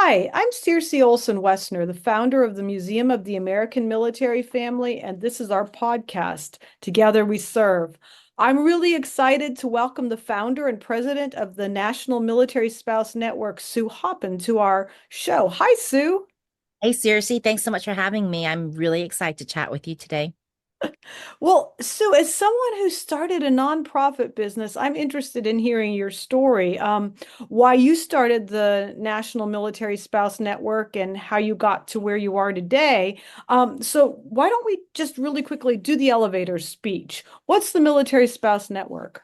Hi, I'm Circe Olson Woessner, the founder of the Museum of the American Military Family, and this is our podcast, Together We Serve. I'm really excited to welcome the founder and president of the National Military Spouse Network, Sue Hoppin, to our show. Hi, Sue. Hey, Circe, thanks so much for having me. I'm really excited to chat with you today. Well, Sue, as someone who started a nonprofit business, I'm interested in hearing your story. Why you started the National Military Spouse Network and how you got to where you are today. So why don't we just really quickly do the elevator speech? What's the Military Spouse Network?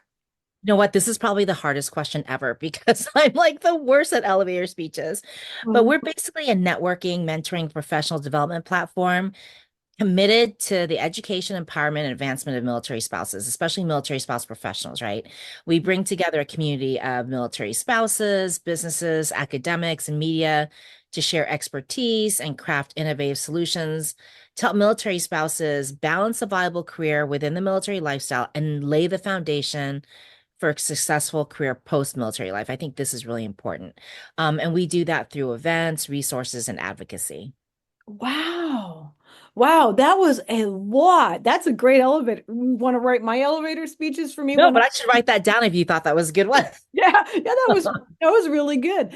You know what? This is probably the hardest question ever because I'm like the worst at elevator speeches. But Mhm. we're basically a networking, mentoring, professional development platform committed to the education, empowerment, and advancement of military spouses, especially military spouse professionals, right? We bring together a community of military spouses, businesses, academics, and media to share expertise and craft innovative solutions to help military spouses balance a viable career within the military lifestyle and lay the foundation for a successful career post-military life. I think this is really important. And we do that through events, resources, and advocacy. Wow. Wow, that was a lot. That's a great elevator. Want to write my elevator speeches for me No, when but I should write that down if you thought that was a good one. Yeah, that was really good.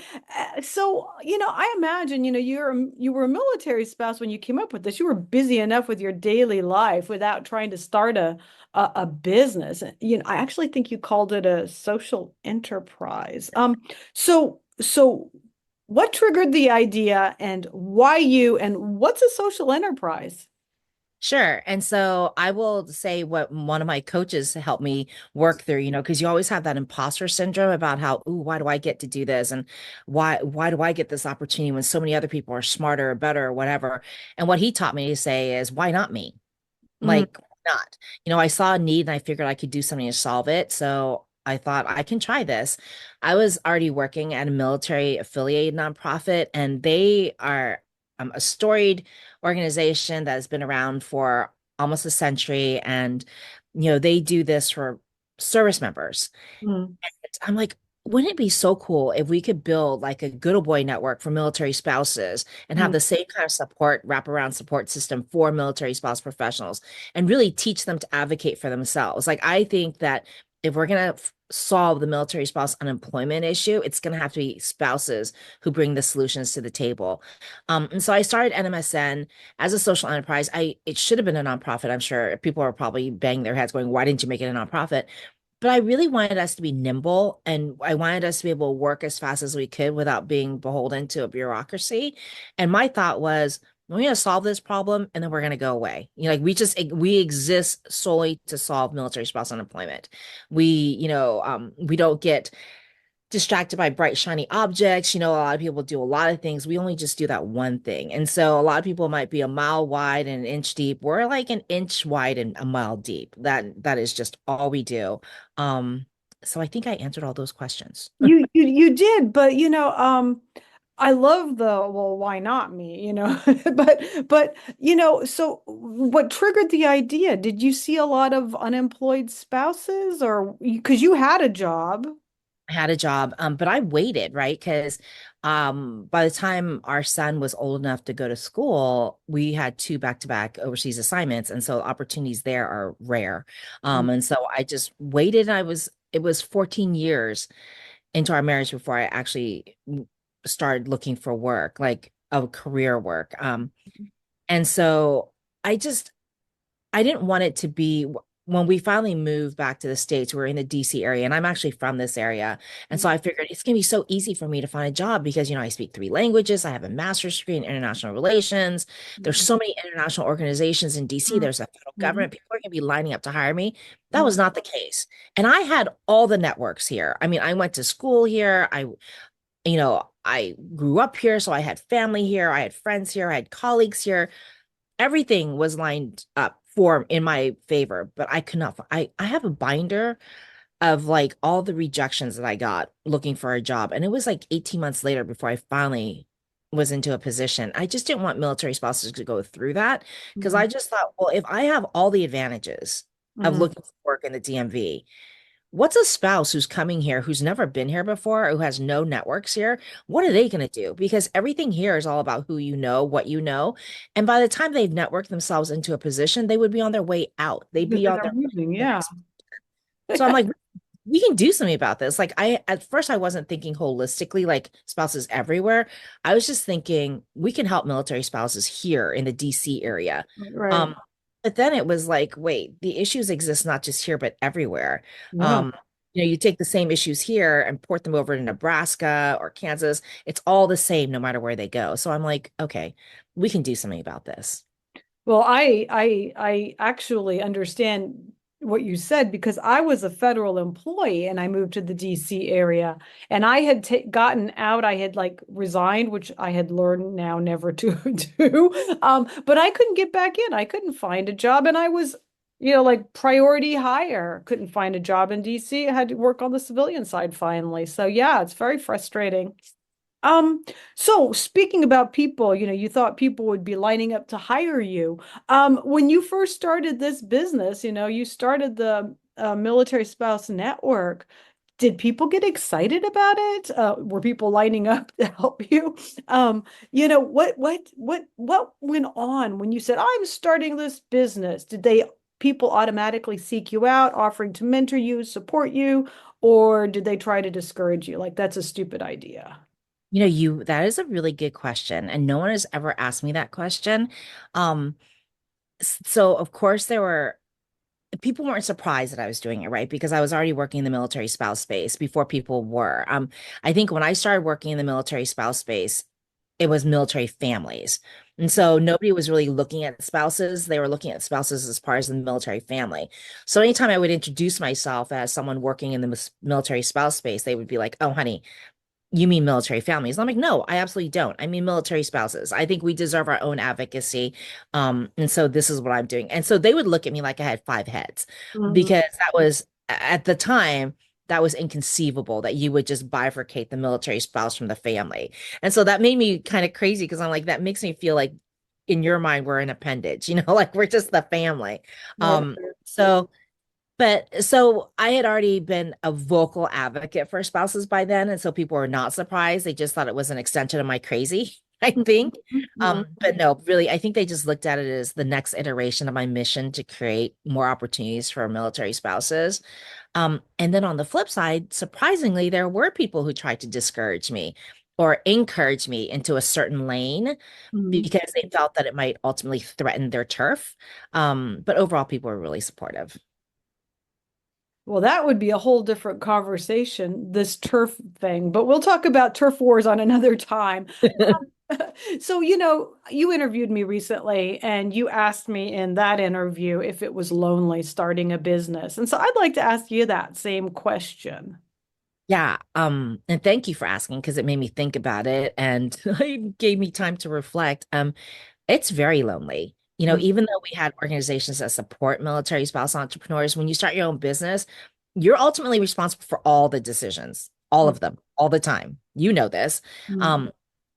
So, I imagine, you were a military spouse when you came up with this. You were busy enough with your daily life without trying to start a business. I actually think you called it a social enterprise. So what triggered the idea and why you and what's a social enterprise? Sure. And so I will say what one of my coaches helped me work through, because you always have that imposter syndrome about how, ooh, why do I get to do this? And why do I get this opportunity when so many other people are smarter or better or whatever? And what he taught me to say is, why not me? Mm, Like, why not? I saw a need and I figured I could do something to solve it. So I thought I can try this. I was already working at a military affiliated nonprofit, and they are a storied organization that has been around for almost a century. And, they do this for service members. mm, I'm like, wouldn't it be so cool if we could build like a good old boy network for military spouses and have mm. the same kind of support, wraparound support system for military spouse professionals and really teach them to advocate for themselves? Like, I think that if we're going to solve the military spouse unemployment issue, it's going to have to be spouses who bring the solutions to the table. And so I started NMSN as a social enterprise. It should have been a nonprofit. I'm sure people are probably banging their heads going, why didn't you make it a nonprofit? But I really wanted us to be nimble, and I wanted us to be able to work as fast as we could without being beholden to a bureaucracy. And my thought was, we're going to solve this problem and then we're going to go away. Like we exist solely to solve military spouse unemployment. We don't get distracted by bright, shiny objects. A lot of people do a lot of things. We only just do that one thing. And so a lot of people might be a mile wide and an inch deep. We're like an inch wide and a mile deep. That is just all we do. So I think I answered all those questions. You did, but I love the well, why not me, but so what triggered the idea? Did you see a lot of unemployed spouses or because you had a job? I had a job, but I waited, right? Because by the time our son was old enough to go to school, we had two back-to-back overseas assignments, and so opportunities there are rare. And so I just waited. It was 14 years into our marriage before I actually started looking for work, like a career work. And so I just I didn't want it to be when we finally moved back to the States, we are in the DC area, and I'm actually from this area. And so I figured it's going to be so easy for me to find a job because, I speak three languages. I have a master's degree in international relations. There's so many international organizations in DC. There's a federal government. People are going to be lining up to hire me. That was not the case. And I had all the networks here. I mean, I went to school here. I grew up here, so I had family here. I had friends here. I had colleagues here. Everything was lined up for in my favor, but I could not. I have a binder of like all the rejections that I got looking for a job, and it was like 18 months later before I finally was into a position. I just didn't want military spouses to go through that because Mhm. I just thought, well, if I have all the advantages of Mhm. looking for work in the DMV, what's a spouse who's coming here who's never been here before, who has no networks here? What are they going to do? Because everything here is all about who you know, what you know. And by the time they've networked themselves into a position, they would be on their way out. They'd be on They're their moving, the yeah. next. So I'm like, we can do something about this. Like at first I wasn't thinking holistically, like spouses everywhere. I was just thinking we can help military spouses here in the DC area. Right. Um, but then it was like, wait, the issues exist not just here, but everywhere. Yeah. Um, you take the same issues here and port them over to Nebraska or Kansas. It's all the same no matter where they go. So I'm like, okay, we can do something about this. Well, I actually understand what you said because I was a federal employee and I moved to the DC area and I had gotten out. I had like resigned, which I had learned now never to do. But I couldn't get back in. I couldn't find a job, and I was, like priority hire. Couldn't find a job in DC. I had to work on the civilian side finally. So yeah, it's very frustrating. Um, so speaking about people, you thought people would be lining up to hire you. When you first started this business, you started the Military Spouse Network. Did people get excited about it? Were people lining up to help you? What went on when you said, I'm starting this business? Did people automatically seek you out, offering to mentor you, support you, or did they try to discourage you? Like, that's a stupid idea. That is a really good question, and no one has ever asked me that question. Um, so of course there were people weren't surprised that I was doing it, right? Because I was already working in the military spouse space before people were. I think when I started working in the military spouse space, it was military families. And so nobody was really looking at spouses. They were looking at spouses as part of the military family. So anytime I would introduce myself as someone working in the military spouse space, they would be like, oh, honey, you mean military families? And I'm like, no, I absolutely don't. I mean military spouses. I think we deserve our own advocacy. And so this is what I'm doing. And so they would look at me like I had five heads Mhm. because that was at the time, that was inconceivable that you would just bifurcate the military spouse from the family. And so that made me kind of crazy because I'm like, that makes me feel like in your mind, we're an appendage, like we're just the family. Right. So but so I had already been a vocal advocate for spouses by then, and so people were not surprised. They just thought it was an extension of my crazy, I think. Mhm. But no, really, I think they just looked at it as the next iteration of my mission to create more opportunities for military spouses. And then on the flip side, surprisingly, there were people who tried to discourage me or encourage me into a certain lane Mhm. because they felt that it might ultimately threaten their turf. But overall, people were really supportive. Well, that would be a whole different conversation, this turf thing, but we'll talk about turf wars on another time. So, you interviewed me recently and you asked me in that interview if it was lonely starting a business. And so I'd like to ask you that same question. Yeah, and thank you for asking because it made me think about it and it gave me time to reflect. It's very lonely. Even though we had organizations that support military spouse entrepreneurs, when you start your own business, you're ultimately responsible for all the decisions, all of them, all the time. You know this. Mhm. Um,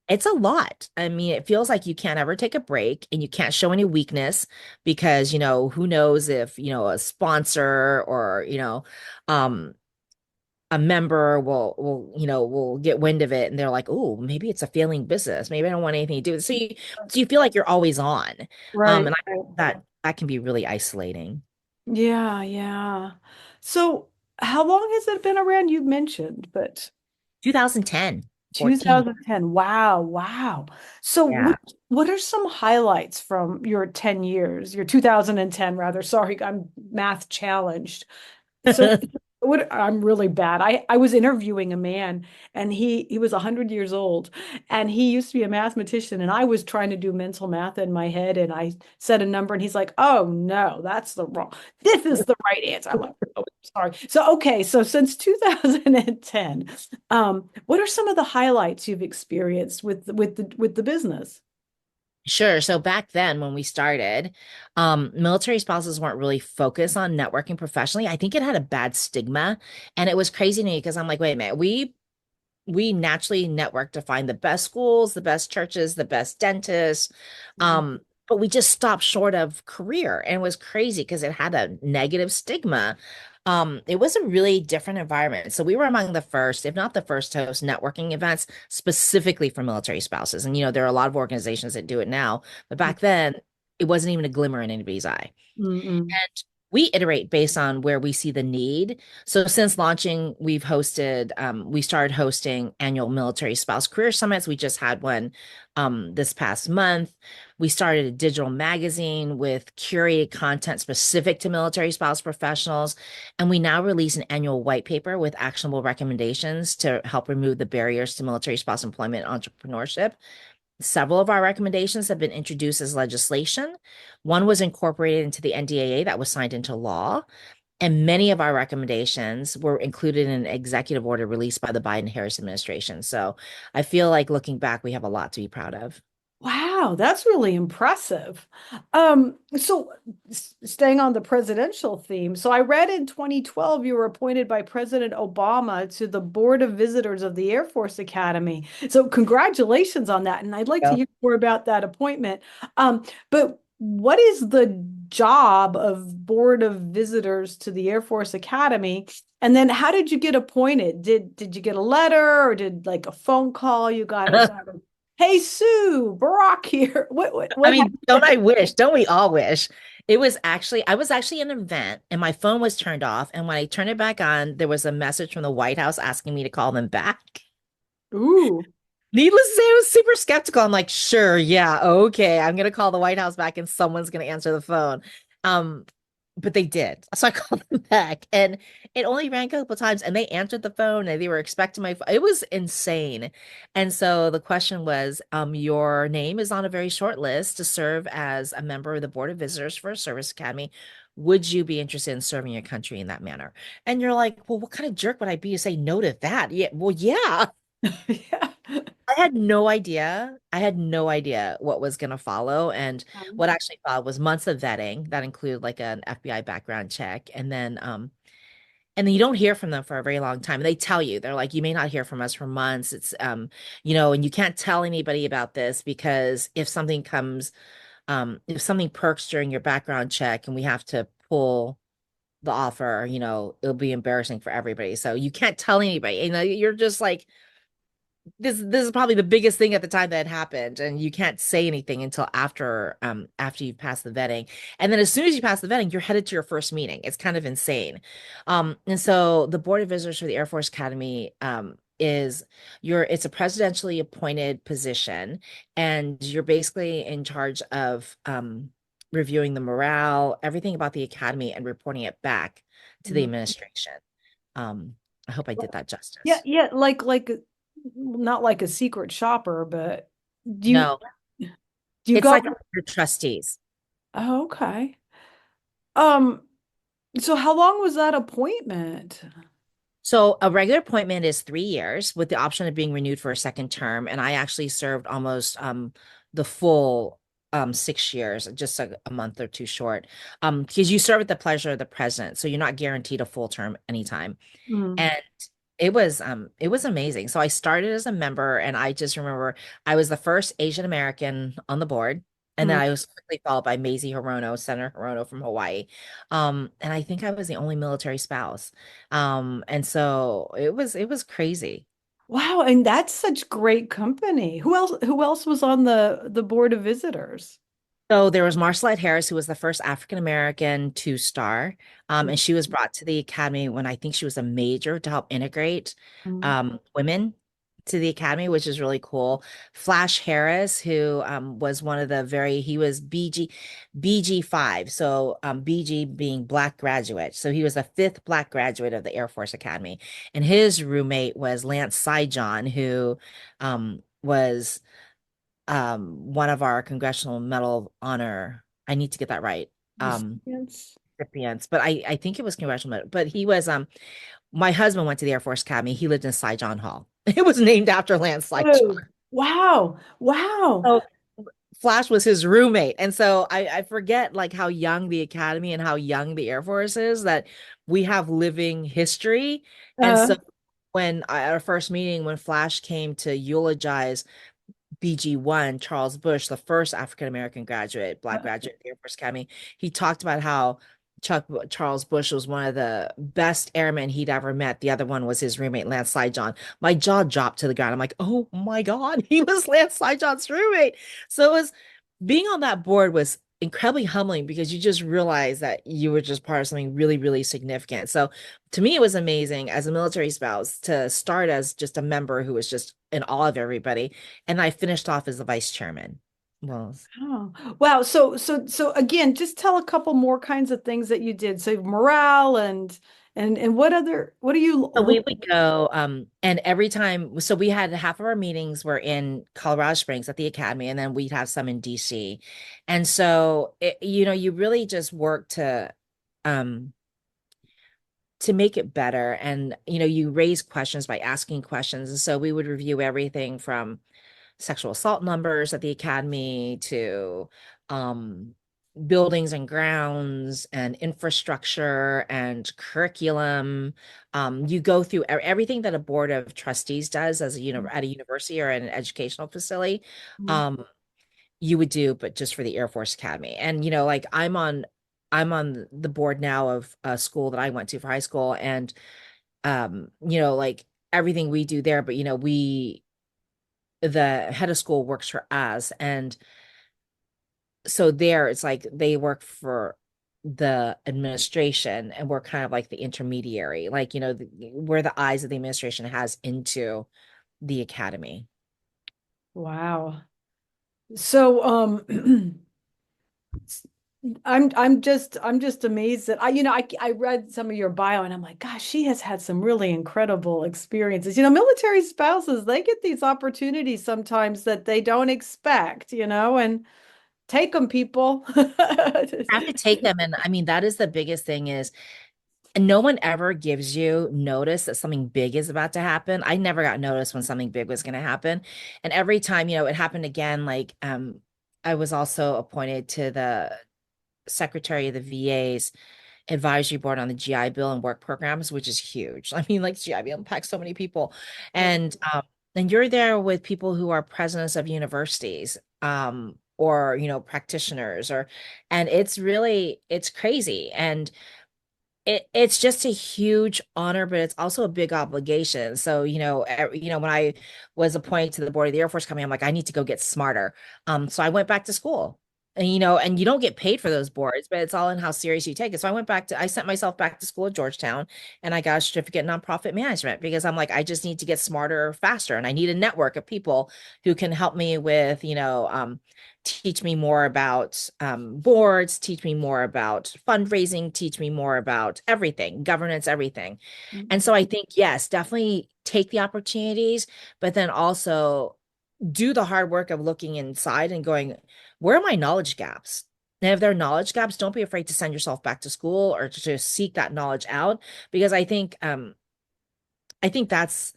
it's a lot. I mean, it feels like you can't ever take a break and you can't show any weakness because, who knows if, a sponsor or, um, a member will get wind of it and they're like, oh, maybe it's a failing business. Maybe I don't want anything to do with it. So you feel like you're always on. Right. And that can be really isolating. Yeah, yeah. So how long has it been around? You mentioned, but 2010, 14. 2010. Wow, wow. So Yeah. what are some highlights from your 10 years, your 2010 rather? Sorry, I'm math challenged. So I'm really bad. I was interviewing a man and he was 100 years old and he used to be a mathematician and I was trying to do mental math in my head and I said a number and he's like, "Oh no, that's the wrong. This is the right answer." I'm like, "Oh, sorry." So okay, so since 2010, what are some of the highlights you've experienced with the business? Sure. So back then when we started, military spouses weren't really focused on networking professionally. I think it had a bad stigma. And it was crazy to me because I'm like, wait a minute, we naturally network to find the best schools, the best churches, the best dentists. But we just stopped short of career. And it was crazy because it had a negative stigma. It was a really different environment. So we were among the first, if not the first, to host networking events specifically for military spouses. And there are a lot of organizations that do it now, but back then it wasn't even a glimmer in anybody's eye. Mm-mm. And we iterate based on where we see the need. So since launching, we started hosting annual military spouse career summits. We just had one this past month. We started a digital magazine with curated content specific to military spouse professionals. And we now release an annual white paper with actionable recommendations to help remove the barriers to military spouse employment and entrepreneurship. Several of our recommendations have been introduced as legislation. One was incorporated into the NDAA that was signed into law. And many of our recommendations were included in an executive order released by the Biden-Harris administration. So I feel like looking back, we have a lot to be proud of. Wow, that's really impressive. So staying on the presidential theme, so I read in 2012 you were appointed by President Obama to the Board of Visitors of the Air Force Academy. So congratulations on that, and I'd like to Yeah. hear more about that appointment. But what is the job of Board of Visitors to the Air Force Academy? And then how did you get appointed? Did you get a letter or did like a phone call you got it? Hey Sue, Barack here. I What mean, don't happened? I wish? Don't we all wish? I was actually at an event and my phone was turned off. And when I turned it back on, there was a message from the White House asking me to call them back. Ooh. Needless to say, I was super skeptical. I'm like, sure, yeah, okay. I'm gonna call the White House back and someone's gonna answer the phone. Um, but they did. So I called them back and it only rang a couple times and they answered the phone and they were expecting my it was insane. And so the question was, your name is on a very short list to serve as a member of the Board of Visitors for a Service Academy. Would you be interested in serving your country in that manner? And you're like, well, what kind of jerk would I be to say no to that? Yeah, well, yeah. Yeah. I had no idea. I had no idea what was going to follow. And what actually followed was months of vetting that included like an FBI background check. And then you don't hear from them for a very long time. And they tell you, they're like, you may not hear from us for months. And you can't tell anybody about this because if something perks during your background check and we have to pull the offer, it'll be embarrassing for everybody. So you can't tell anybody. You're just like, this is probably the biggest thing at the time that happened, and you can't say anything until after you've passed the vetting. And then as soon as you pass the vetting, you're headed to your first meeting. It's kind of insane. And so the Board of Visitors for the Air Force Academy it's a presidentially appointed position, and you're basically in charge of reviewing the morale, everything about the academy, and reporting it back to the Mhm. administration. I hope I did that Yeah, justice. yeah, like not like a secret shopper, but do you No. do you It's go? like your trustees. Oh, okay. Um, so how long was that appointment? So a regular appointment is 3 years with the option of being renewed for a second term. And I actually served almost the full 6 years, just a month or two short. Because you serve at the pleasure of the president. So you're not guaranteed a full term anytime. Mm, And it was amazing. So I started as a member and I just remember I was the first Asian American on the board. And then mm. I was quickly followed by Mazie Hirono, Senator Hirono from Hawaii. And I think I was the only military spouse. And so it was crazy. Wow, and that's such great company. Who else was on the board of visitors? So there was Marcelette Harris, who was the first African American two-star, and she was brought to the academy when I think she was a major to help integrate Mm, women to the academy, which is really cool. Flash Harris, who was one of the he was BG5, so BG being Black graduate, so he was the fifth Black graduate of the Air Force Academy, and his roommate was Lance Sijon, who was one of our Congressional Medal of Honor. I need to get that right. Um, recipients. recipients, but I think it was Congressional Medal. But he was my husband went to the Air Force Academy. He lived in Saigon Hall. It was named after Lance Saigon. Oh, wow. Wow. So Flash was his roommate. And so I forget like how young the Academy and how young the Air Force is that we have living history. And Uh, so at our first meeting, when Flash came to eulogize BG1, Charles Bush, the first African American graduate, Black graduate of the Air Force Academy, he talked about how Charles Bush was one of the best airmen he'd ever met. The other one was his roommate, Lance John. My jaw dropped to the ground. I'm like, oh my God, he was Lance John's roommate. So it was being on that board was incredibly humbling because you just realize that you were just part of something really, really significant. So to me, it was amazing as a military spouse to start as just a member who was just in awe of everybody. And I finished off as the vice chairman. Well, Oh, wow. So again, just tell a couple more kinds of things that you did. So morale and what are you so we look? would go, and every time, so we had half of our meetings were in Colorado Springs at the academy, and then we'd have some in DC. And so, you really just work um, to make it better. And, you raise questions by asking questions. And so we would review everything from sexual assault numbers at the academy to um, buildings and grounds and infrastructure and curriculum. You go through everything that a board of trustees does as at a university or an educational facility. Um, you would do, but just for the Air Force Academy. And like I'm on the board now of a school that I went to for high school, and like everything we do there, but the head of school works for us. And so there it's like they work for the administration and we're kind of like the intermediary, like, we're the eyes of the administration has into the academy. Wow. So I'm just amazed that I read some of your bio and I'm like, gosh, she has had some really incredible experiences. Military spouses, they get these opportunities sometimes that they don't expect, and take them, people. Have to take them. And I mean, that is the biggest thing is no one ever gives you notice that something big is about to happen. I never got notice when something big was going to happen. And every time, it happened again, like I was also appointed to the secretary of the VA's advisory board on the GI Bill and work programs, which is huge. I mean, like GI Bill impacts so many people. And you're there with people who are presidents of universities, or practitioners, and it's crazy. And it's just a huge honor, but it's also a big obligation. So, when I was appointed to the board of the Air Force Company, I'm like, I need to go get smarter. So I went back to school. And you don't get paid for those boards, but it's all in how serious you take it. So I sent myself back to school at Georgetown, and I got a certificate in nonprofit management because I'm like, I just need to get smarter faster. And I need a network of people who can help me with, teach me more about boards, teach me more about fundraising, teach me more about everything, governance, everything. And so I think, yes, definitely take the opportunities, but then also do the hard work of looking inside and going, where are my knowledge gaps? And if there are knowledge gaps, don't be afraid to send yourself back to school or to seek that knowledge out. Because I think that's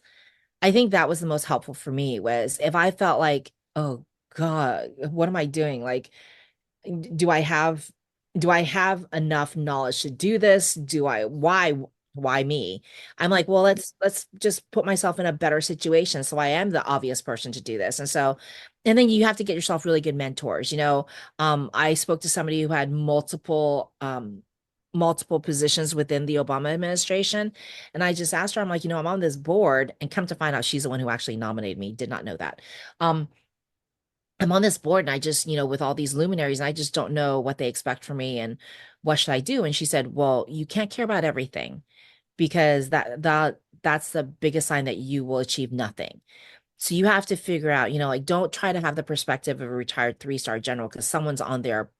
I think that was the most helpful for me was if I felt like, oh God, what am I doing? Like, do I have do I have enough knowledge to do this? Do I why me? I'm like, well, let's just put myself in a better situation so I am the obvious person to do this. And then you have to get yourself really good mentors. I spoke to somebody who had multiple positions within the Obama administration. And I just asked her, I'm like, I'm on this board, and come to find out she's the one who actually nominated me. Did not know that. Um, I'm on this board and I just, with all these luminaries, and I just don't know what they expect from me and what should I do? And she said, well, you can't care about everything because that's the biggest sign that you will achieve nothing. So you have to figure out, like don't try to have the perspective of a retired three-star general because someone's on there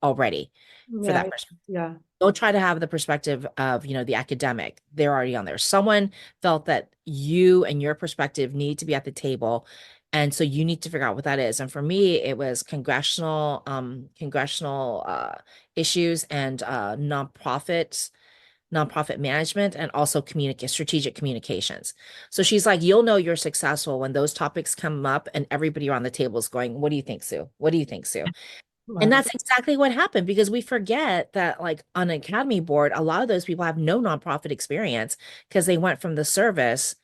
already for Yeah, that person. yeah. Don't try to have the perspective of, the academic. They're already on there. Someone felt that you and your perspective need to be at the table. And so you need to figure out what that is. And for me, it was congressional issues and nonprofit management, and also strategic communications. So she's like, you'll know you're successful when those topics come up and everybody around the table is going, what do you think, Sue? What do you think, Sue? And Wow. that's exactly what happened because we forget that, like, on an academy board, a lot of those people have no nonprofit experience because they went from the service,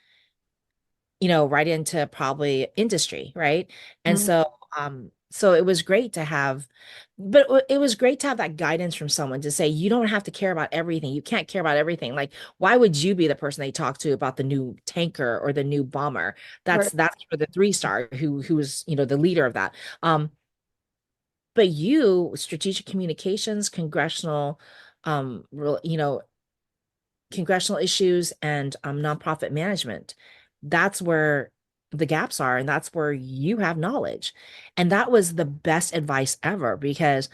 right into probably industry, right? And Mhm. so So it was great to have, but it was great to have that guidance from someone to say, you don't have to care about everything. You can't care about everything. Like, why would you be the person they talk to about the new tanker or the new bomber? Right. That's for the 3 star who was, the leader of that. But you, strategic communications, real, congressional issues and nonprofit management. That's where the gaps are, and that's where you have knowledge. And that was the best advice ever because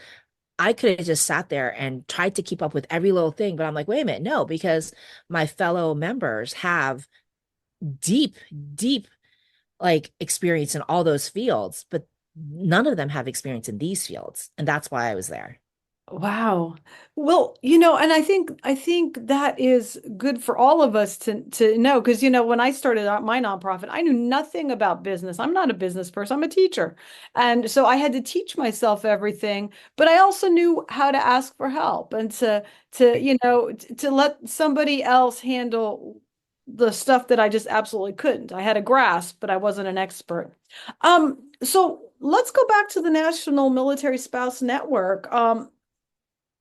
I could have just sat there and tried to keep up with every little thing, but I'm like, wait a minute, no, because my fellow members have deep, deep like experience in all those fields, but none of them have experience in these fields. And that's why I was there. Wow. Well, and I think that is good for all of us to know because when I started out my nonprofit, I knew nothing about business. I'm not a business person, I'm a teacher. And so I had to teach myself everything, but I also knew how to ask for help and to let somebody else handle the stuff that I just absolutely couldn't. I had a grasp, but I wasn't an expert. So let's go back to the National Military Spouse Network.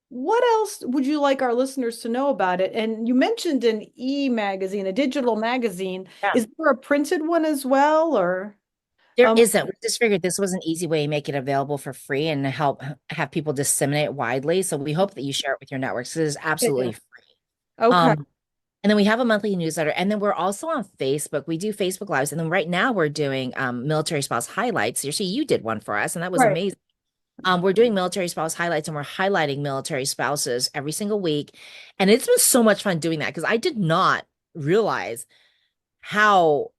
What else would you like our listeners to know about it? And you mentioned an e-magazine, a digital magazine. Yeah. Is there a printed one as well, or There um isn't. We just figured this was an easy way to make it available for free and help have people disseminate it widely. So we hope that you share it with your networks. It is yeah. absolutely free. Okay. Um, and then we have a monthly newsletter, and then we're also on Facebook. We do Facebook Lives, and then right now we're doing military spouse highlights. You see, you did one for us, and that was Right. amazing. We're doing military spouse highlights, and we're highlighting military spouses every single week, and it's been so much fun doing that because I did not realize how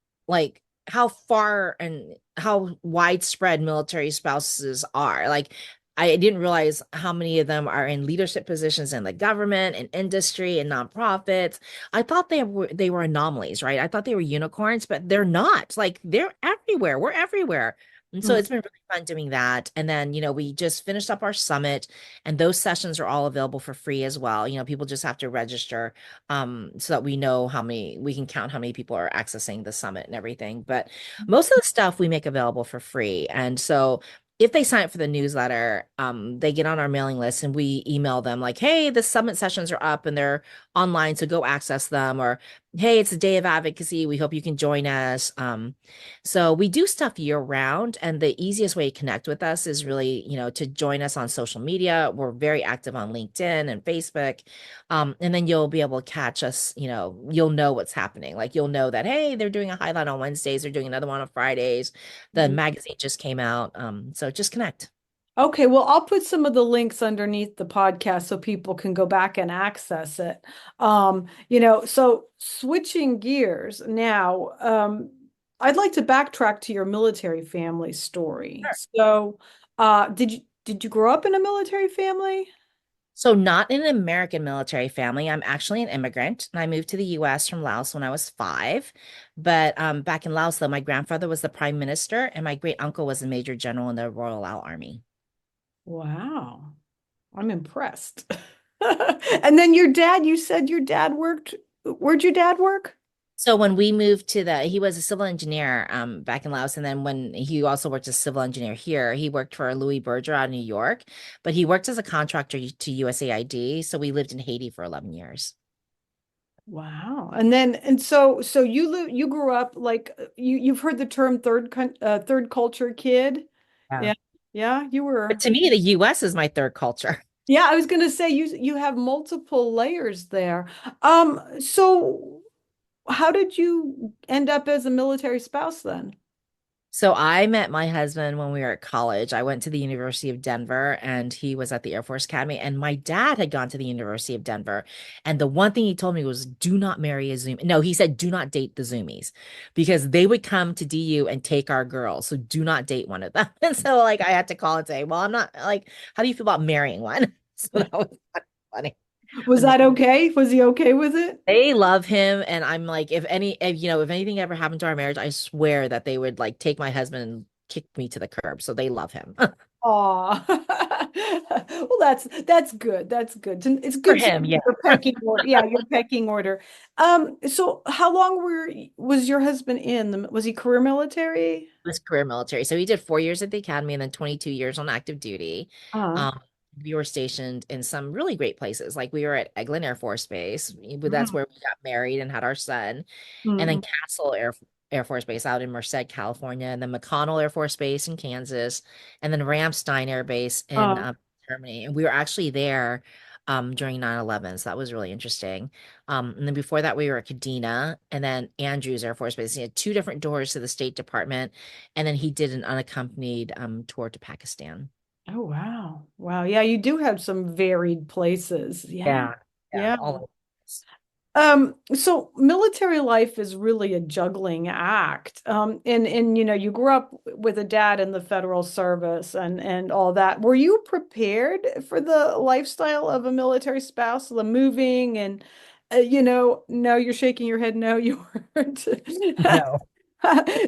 how far and how widespread military spouses are. Like I didn't realize how many of them are in leadership positions in the government and industry and nonprofits. I thought they were anomalies, right? I thought they were unicorns, but they're not. Like they're everywhere. We're everywhere. And so Mm. it's been really fun doing that. And then, we just finished up our summit and those sessions are all available for free as well. People just have to register so that we can count how many people are accessing the summit and everything. But most of the stuff we make available for free. And so if they sign up for the newsletter, they get on our mailing list and we email them like, hey, the summit sessions are up and they're online, so go access them. Or, hey, it's a day of advocacy. We hope you can join us. So we do stuff year round. And the easiest way to connect with us is really, to join us on social media. We're very active on LinkedIn and Facebook. And then you'll be able to catch us, you'll know what's happening. Like you'll know that, hey, they're doing a highlight on Wednesdays, they're doing another one on Fridays. The Mhm. magazine just came out. So just connect. Okay, well, I'll put some of the links underneath the podcast so people can go back and access it. So switching gears now, I'd like to backtrack to your military family story. So, did you grow up in a military family? So not in an American military family. I'm actually an immigrant and I moved to the US from Laos when I was 5. But back in Laos, though, my grandfather was the prime minister and my great uncle was a major general in the Royal Lao Army. Wow, I'm impressed. And then your dad, you said your dad worked, where'd your dad work? So when we moved he was a civil engineer back in Laos, and then when he also worked as a civil engineer here, he worked for Louis Berger out of New York, but he worked as a contractor to USAID. So we lived in Haiti for 11 years. Wow. And so you grew up like you've heard the term third culture kid. Yeah. Yeah. Yeah, you But were. to me, the US is my third culture. Yeah, I was going to say you have multiple layers there. So how did you end up as a military spouse then? So I met my husband when we were at college. I went to the University of Denver and he was at the Air Force Academy. And my dad had gone to the University of Denver. And the one thing he told me was do not marry a Zoom. No, he said do not date the Zoomies because they would come to DU and take our girls. So do not date one of them. And so like I had to call and say, well, I'm not like, how do you feel about marrying one? So that was funny. Was that okay? Was he okay with it? They love him, and I'm like, if anything ever happened to our marriage, I swear that they would like take my husband and kick me to the curb. So they love him. Aw. Well, that's good. That's good. It's For good to him, know yeah. your pecking order. Yeah, your pecking order. So how long was your husband in was he career military? Was career military. So he did 4 years at the academy and then 22 years on active duty. Uh, Um, we were stationed in some really great places. Like we were at Eglin Air Force Base. That's mm, where we got married and had our son. And then mm, Castle Air Force Base out in Merced, California, and then McConnell Air Force Base in Kansas, and then Ramstein Air Base in uh, Germany. And we were actually there during 9/11. So that was really interesting. And then before that, we were at Kadena and then Andrews Air Force Base. He had two different doors to the State Department. And then he did an unaccompanied tour to Pakistan. oh wow. Wow. Yeah, you do have some varied places. Yeah. Yeah. Yeah. Yeah. All over. So military life is really a juggling act. And you grew up with a dad in the federal service and all that. Were you prepared for the lifestyle of a military spouse, the moving and no, you're shaking your head, no, you weren't. No.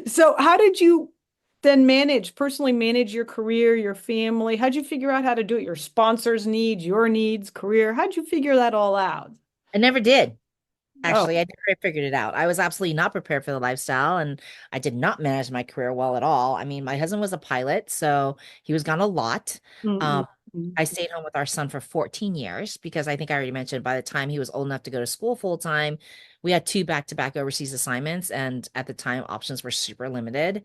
So how did you then personally manage your career, your family? How'd you figure out how to do it? Your sponsors' needs, your needs, career. How'd you figure that all out? I never did. Oh. Actually, I never figured it out. I was absolutely not prepared for the lifestyle, and I did not manage my career well at all. I mean, my husband was a pilot, so he was gone a lot. Mm-mm. Um, I stayed home with our son for 14 years because I think I already mentioned by the time he was old enough to go to school full time, we had two back-to-back overseas assignments, and at the time, options were super limited.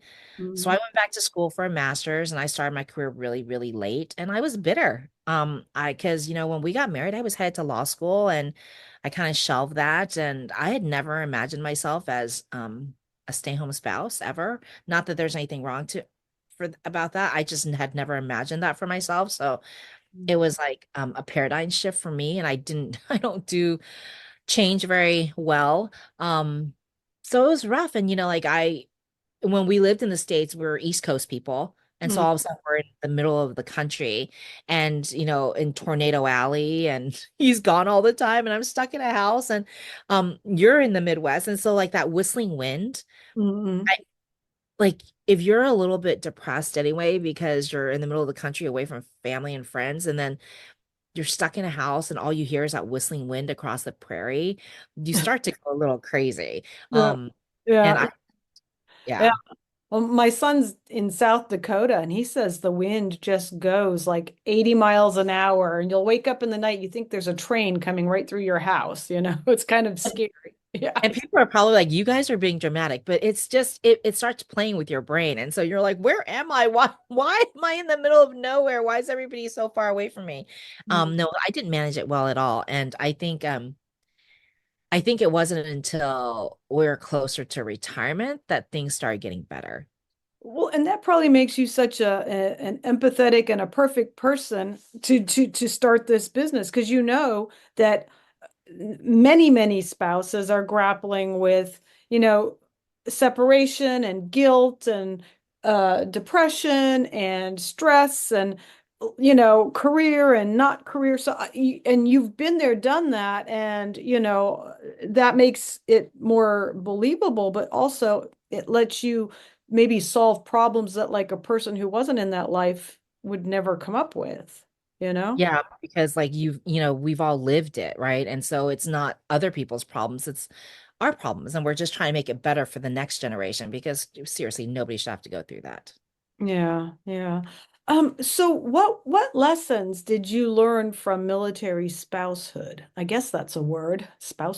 So I Mm, went back to school for a master's, and I started my career really, really late, and I was bitter. Because when we got married, I was headed to law school, and I kind of shelved that, and I had never imagined myself as a stay-home spouse ever. Not that there's anything wrong to for about that. I just had never imagined that for myself. So mm, it was like a paradigm shift for me, and I didn't I don't do change very well. Um, so it was rough, and like when we lived in the States, we were East Coast people. And so mm, all of a sudden we're in the middle of the country and, in Tornado Alley and he's gone all the time and I'm stuck in a house and you're in the Midwest. And so like that whistling wind, mm, I like if you're a little bit depressed anyway, because you're in the middle of the country away from family and friends, and then you're stuck in a house and all you hear is that whistling wind across the prairie, you start to go a little crazy. yeah, Um, and yeah, I, yeah. yeah. Well, my son's in South Dakota and he says the wind just goes like 80 miles an hour and you'll wake up in the night, you think there's a train coming right through your house, It's kind of scary. Yeah. And people are probably like, you guys are being dramatic, but it's just it starts playing with your brain. And so you're like, where am I? Why am I in the middle of nowhere? Why is everybody so far away from me? Mm. No, I didn't manage it well at all. And I think it wasn't until we are closer to retirement that things started getting better. Well, and that probably makes you such an empathetic and a perfect person to start this business because you know that many spouses are grappling with, you know, separation and guilt and depression and stress and career and not career. So and you've been there, done that, and that makes it more believable, but also it lets you maybe solve problems that like a person who wasn't in that life would never come up with, you know? Yeah, because like we've all lived it, right? And so it's not other people's problems, it's our problems. And we're just trying to make it better for the next generation because seriously, nobody should have to go through that. Yeah, yeah. So what lessons did you learn from military spousehood? I guess that's a word,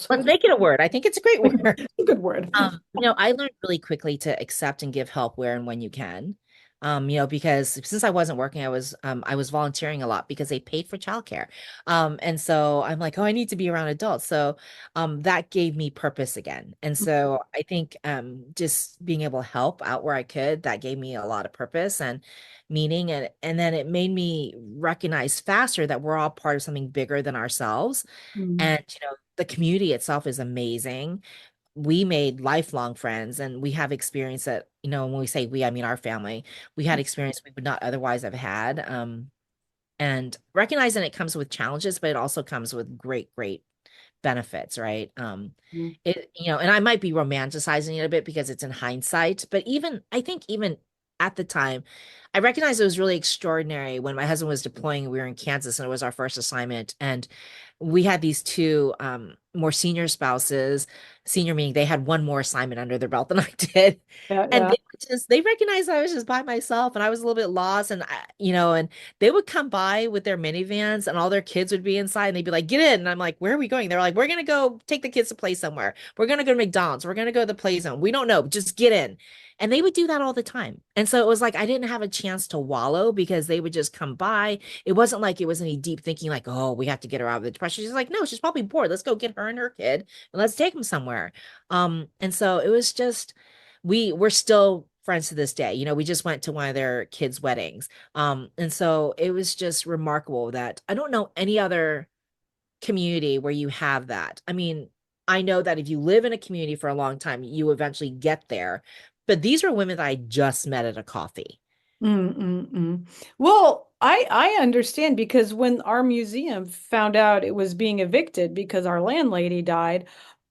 Let's spousehood. make it a word. I think it's a great word. It's a good word. I learned really quickly to accept and give help where and when you can. Because since I wasn't working, I was volunteering a lot because they paid for childcare. And so I'm like, oh, I need to be around adults. So that gave me purpose again. And so I think just being able to help out where I could, that gave me a lot of purpose and meaning. And then it made me recognize faster that we're all part of something bigger than ourselves. Mm, And the community itself is amazing. We made lifelong friends and we have experience that, when we say we, I mean our family, we had experience we would not otherwise have had. And recognizing it comes with challenges, but it also comes with great, great benefits, right? mm, And I might be romanticizing it a bit because it's in hindsight, but I think even at the time, I recognized it was really extraordinary when my husband was deploying. We were in Kansas and it was our first assignment. And we had these two more senior spouses, senior meaning they had one more assignment under their belt than I did. Yeah, And yeah. they recognized I was just by myself and I was a little bit lost. And and they would come by with their minivans and all their kids would be inside and they'd be like, get in. And I'm like, where are we going? They're like, we're going to go take the kids to play somewhere. We're going to go to McDonald's. We're going to go to the play zone. We don't know. Just get in. And they would do that all the time. And so it was like I didn't have a chance to wallow because they would just come by. It wasn't like it was any deep thinking, like, oh, we have to get her out of the depression. She's like, no, she's probably bored. Let's go get her and her kid and let's take them somewhere. And so it was just we're still friends to this day. We just went to one of their kids' weddings. And so it was just remarkable that I don't know any other community where you have that. I mean, I know that if you live in a community for a long time, you eventually get there. But these were women that I just met at a coffee. Mm-mm-mm. Well, I understand because when our museum found out it was being evicted because our landlady died,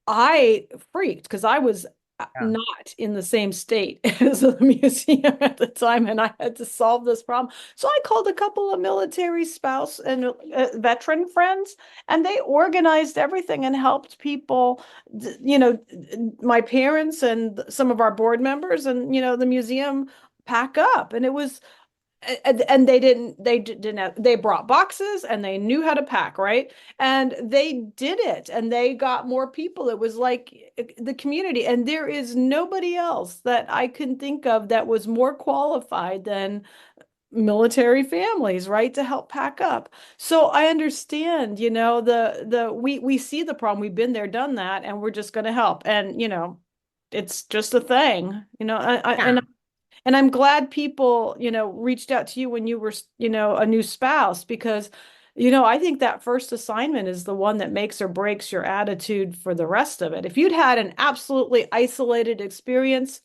I freaked because I was Yeah. not in the same state as the museum at the time, and I had to solve this problem. So I called a couple of military spouse and veteran friends, and they organized everything and helped people, my parents and some of our board members and, the museum pack up. And it was and they brought boxes and they knew how to pack, right? And they did it and they got more people. It was like the community, and there is nobody else that I can think of that was more qualified than military families, right, to help pack up. So I understand, we see the problem. We've been there, done that, and we're just going to help. And it's just a thing, Yeah. and I'm glad people, reached out to you when you were, a new spouse because, I think that first assignment is the one that makes or breaks your attitude for the rest of it. If you'd had an absolutely isolated experience,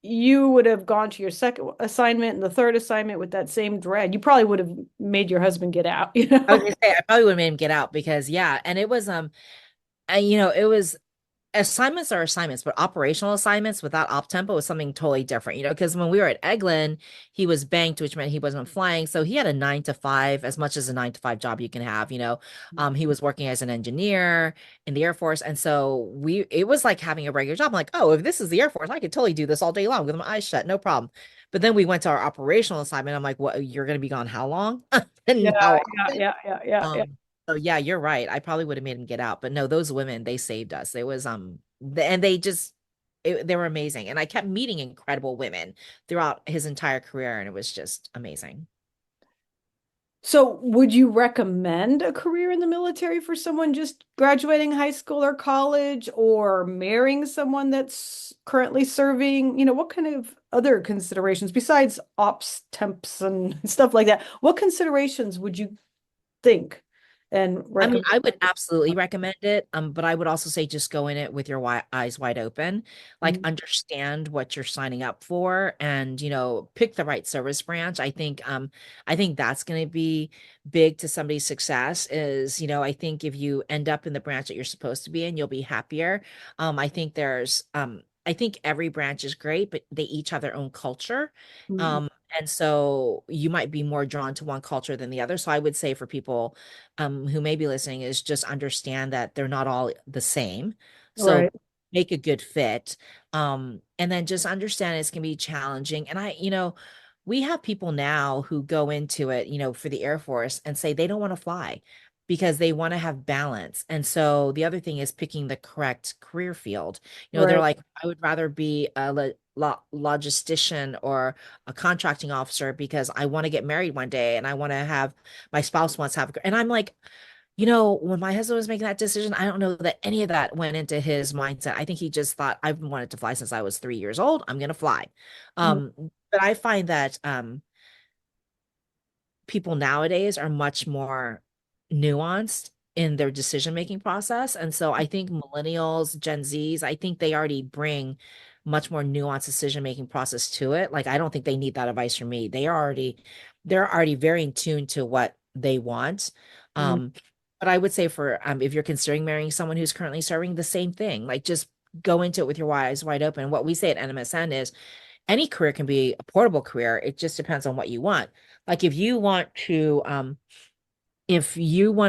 you would have gone to your second assignment and the third assignment with that same dread. You probably would have made your husband get out, I was gonna say I probably would have made him get out because yeah, and it was it was assignments are assignments, but operational assignments without op tempo was something totally different, because when we were at Eglin, he was banked, which meant he wasn't flying. So he had a 9 to 5, as much as a 9 to 5 job you can have. He was working as an engineer in the Air Force. And so it was like having a regular job. I'm like, oh, if this is the Air Force, I could totally do this all day long with my eyes shut, no problem. But then we went to our operational assignment. I'm like, what, you're going to be gone how long? Yeah, And how yeah, often? yeah, yeah, yeah, yeah. So yeah, you're right. I probably would have made him get out, but no, those women, they saved us. It was and they were amazing. And I kept meeting incredible women throughout his entire career, and it was just amazing. So, would you recommend a career in the military for someone just graduating high school or college or marrying someone that's currently serving? What kind of other considerations besides ops temps and stuff like that? What considerations would you think and I mean, recommend? I would absolutely recommend it. But I would also say just go in it with your eyes wide open, like Mhm. understand what you're signing up for and, pick the right service branch. I think that's going to be big to somebody's success is, I think if you end up in the branch that you're supposed to be in, you'll be happier. I think every branch is great, but they each have their own culture. Mhm. Um, and so you might be more drawn to one culture than the other. So I would say for people who may be listening is just understand that they're not all the same. Right, So make a good fit. And then just understand it's going to be challenging. And we have people now who go into it, for the Air Force and say they don't want to fly because they want to have balance. And so the other thing is picking the correct career field. They're right. like, I would rather be a logistician or a contracting officer because I want to get married one day and I want to have my spouse wants to have, and I'm like, when my husband was making that decision, I don't know that any of that went into his mindset. I think he just thought, I've wanted to fly since I was 3 years old. I'm going to fly. Mhm. But I find that people nowadays are much more nuanced in their decision making process. And so I think millennials, Gen Zs, I think they already bring much more nuanced decision making process to it. Like I don't think they need that advice from me. They're already very in tune to what they want. Mhm. Um, but I would say for if you're considering marrying someone who's currently serving, the same thing. Like just go into it with your eyes wide open. What we say at NMSN is any career can be a portable career. It just depends on what you want. Like if you want to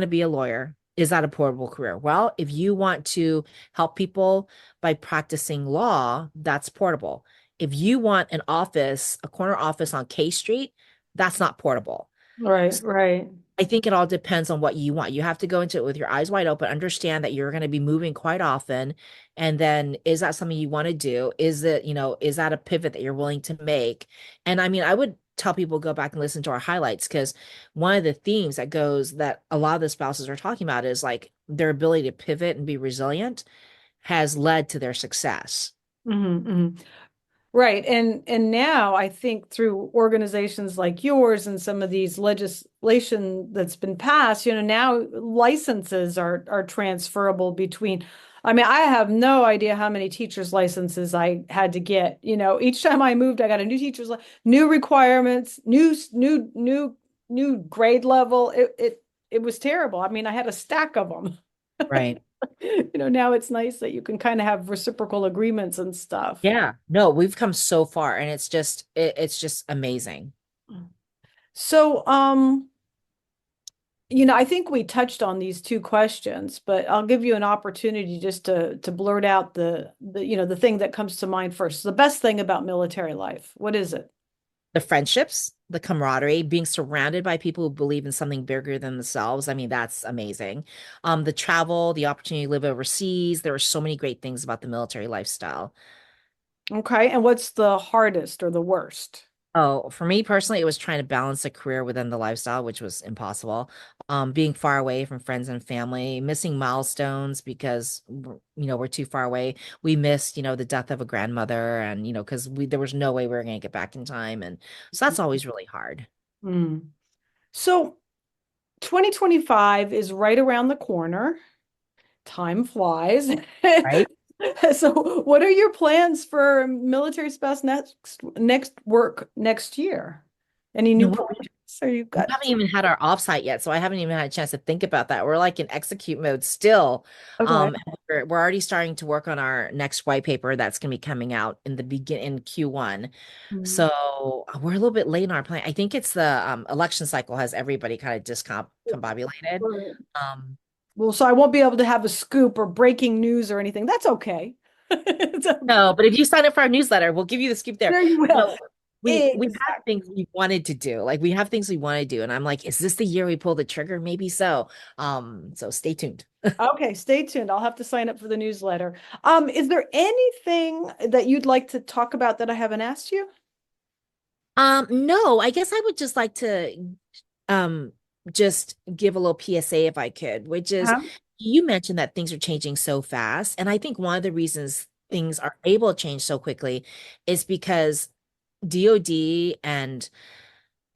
be a lawyer, is that a portable career? Well, if you want to help people by practicing law, that's portable. If you want an office, a corner office on K Street, that's not portable. Right, right. I think it all depends on what you want. You have to go into it with your eyes wide open, understand that you're going to be moving quite often. And then is that something you want to do? Is it, is that a pivot that you're willing to make? And I mean, I would tell people go back and listen to our highlights because one of the themes that a lot of the spouses are talking about is like their ability to pivot and be resilient has led to their success. Hmm. Right. And now I think through organizations like yours and some of these legislation that's been passed, now licenses are transferable between. I mean, I have no idea how many teachers' licenses I had to get. Each time I moved, I got a new new requirements, new grade level. It was terrible. I mean, I had a stack of them. Right. Now it's nice that you can kind of have reciprocal agreements and stuff. Yeah. No, we've come so far and it's just amazing. So, I think we touched on these two questions, but I'll give you an opportunity just to blurt out the thing that comes to mind first. The best thing about military life. What is it? The friendships, the camaraderie, being surrounded by people who believe in something bigger than themselves. I mean, that's amazing. The travel, the opportunity to live overseas. There are so many great things about the military lifestyle. Okay. And what's the hardest or the worst? Oh, for me personally, it was trying to balance a career within the lifestyle, which was impossible. Being far away from friends and family, missing milestones because we're too far away. We missed, the death of a grandmother, and because there was no way we were going to get back in time, and so that's always really hard. Mm. So 2025 is right around the corner. Time flies. Right? So, what are your plans for military spouse next work next year? Any You new know what? projects? Or you've We got haven't even had our offsite yet, so I haven't even had a chance to think about that. We're like in execute mode still. okay. And we're already starting to work on our next white paper that's going to be coming out in Q1. Mhm. So we're a little bit late in our plan. I think it's the election cycle has everybody kind of discombobulated. Right. Um, Well, so I won't be able to have a scoop or breaking news or anything. That's okay. It's okay. no, but if you sign up for our newsletter, we'll give you the scoop there. There you will. No, we have Exactly. things we wanted to do. Like we have things we want to do, and I'm like, is this the year we pull the trigger? Maybe so. So stay tuned. Okay, stay tuned. I'll have to sign up for the newsletter. Is there anything that you'd like to talk about that I haven't asked you? No, I guess I would just like to um just give a little PSA if I could, which is Uh-huh. you mentioned that things are changing so fast. And I think one of the reasons things are able to change so quickly is because DOD and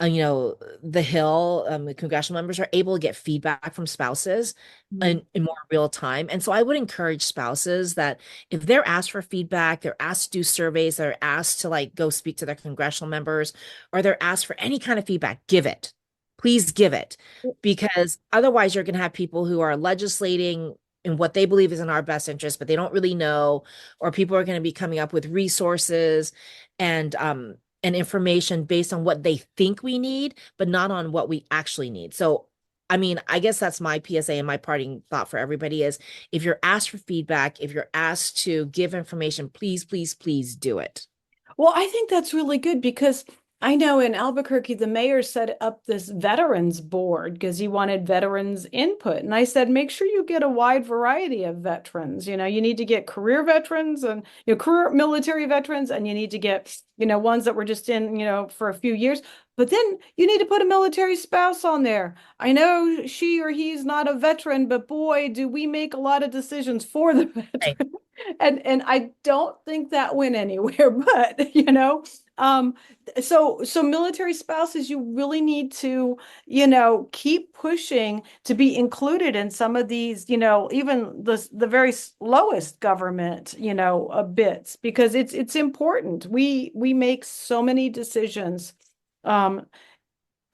the Hill, the congressional members are able to get feedback from spouses Mhm. in more real time. And so I would encourage spouses that if they're asked for feedback, they're asked to do surveys, they're asked to like go speak to their congressional members, or they're asked for any kind of feedback, give it. Please give it. Because otherwise you're going to have people who are legislating in what they believe is in our best interest, but they don't really know, or people are going to be coming up with resources and and information based on what they think we need, but not on what we actually need. So, I mean, I guess that's my PSA and my parting thought for everybody is if you're asked for feedback, if you're asked to give information, please, please, please do it. Well, I think that's really good because I know in Albuquerque, the mayor set up this veterans board because he wanted veterans input. And I said, make sure you get a wide variety of veterans. You need to get career veterans and career military veterans, and you need to get, ones that were just in, for a few years. But then you need to put a military spouse on there. I know she or he's not a veteran, but boy, do we make a lot of decisions for the Right. veteran. And I don't think that went anywhere, but so military spouses, you really need to, keep pushing to be included in some of these, even the very lowest government, bits because it's important. We make so many decisions. Um,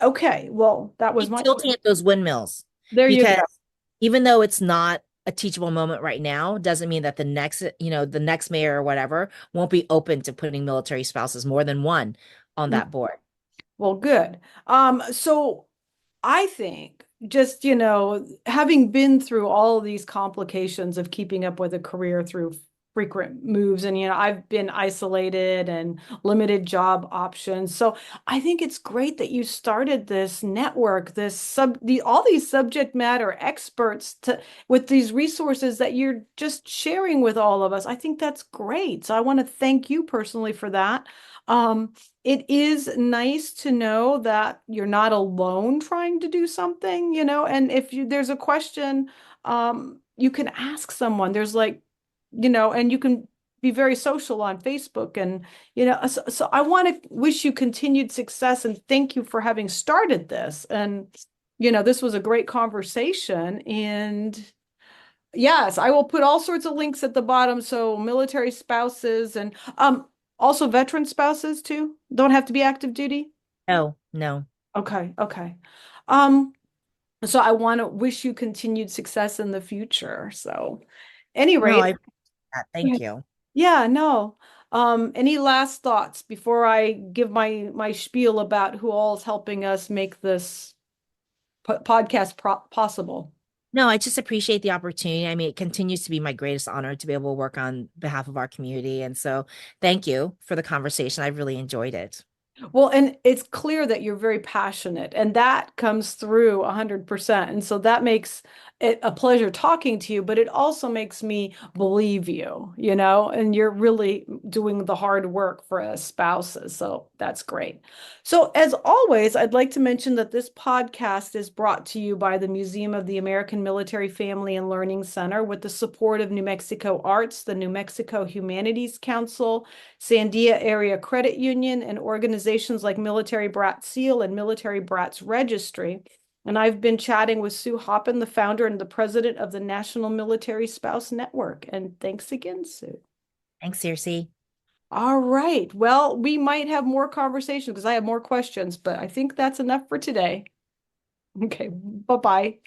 okay, well, that was Keep my tilting at those windmills there you because go. even though it's not a teachable moment right now doesn't mean that the next mayor or whatever won't be open to putting military spouses, more than one, on Mm, that board. well, good. So I think just, having been through all of these complications of keeping up with a career through frequent moves, and, I've been isolated and limited job options. So I think it's great that you started this network, all these subject matter experts with these resources that you're just sharing with all of us. I think that's great. So I want to thank you personally for that. Um, it is nice to know that you're not alone trying to do something, and if there's a question, you can ask someone. There's like, and you can be very social on Facebook, and, so I want to wish you continued success and thank you for having started this. And, this was a great conversation. And yes, I will put all sorts of links at the bottom. So military spouses and also veteran spouses too. Don't have to be active duty. No, no, Okay, okay. Um, so I want to wish you continued success in the future. So, any no, rate, thank you. yeah, no. Any last thoughts before I give my spiel about who all is helping us make this podcast possible? No, I just appreciate the opportunity. I mean, it continues to be my greatest honor to be able to work on behalf of our community. And so thank you for the conversation. I really enjoyed it. Well, and it's clear that you're very passionate, and that comes through 100%. And so that makes it a pleasure talking to you, but it also makes me believe you, and you're really doing the hard work for us spouses. So that's great. So, as always, I'd like to mention that this podcast is brought to you by the Museum of the American Military Family and Learning Center with the support of New Mexico Arts, the New Mexico Humanities Council, Sandia Area Credit Union, and organizations like Military Brats Seal and Military Brats Registry. And I've been chatting with Sue Hoppin, the founder and the president of the National Military Spouse Network. And thanks again, Sue. Thanks, Circe. All right. Well, we might have more conversations because I have more questions, but I think that's enough for today. Okay. Bye-bye.